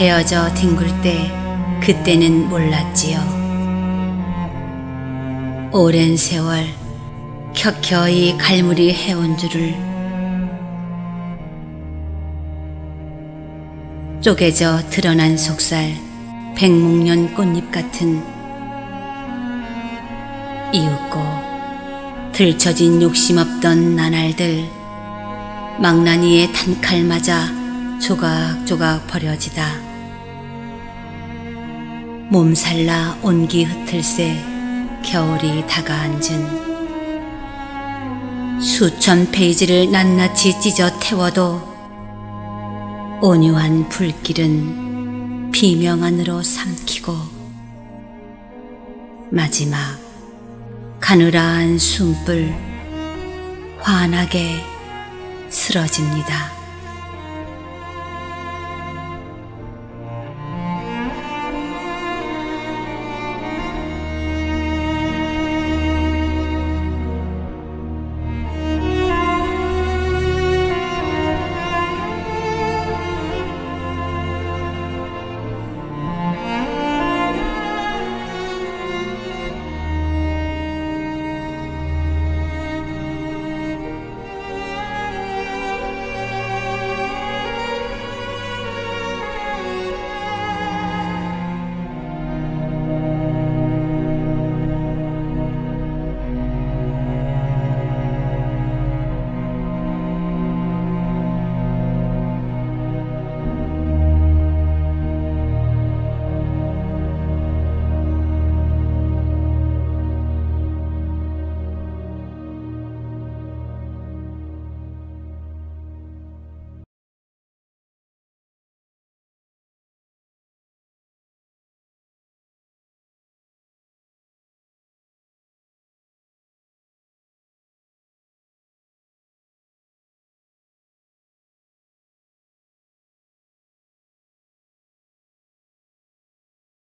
베어져 뒹굴 때 그때는 몰랐지요. 오랜 세월 켜켜이 갈무리 해온 줄을. 쪼개져 드러난 속살 백목련 꽃잎 같은 이윽고 들쳐진 욕심 없던 나날들 망나니의 단칼 맞아 조각조각 버려지다. 몸살나 온기 흩을새 겨울이 다가앉은 수천 페이지를 낱낱이 찢어 태워도 온유한 불길은 비명 안으로 삼키고 마지막 가느라한 숨불 환하게 쓰러집니다.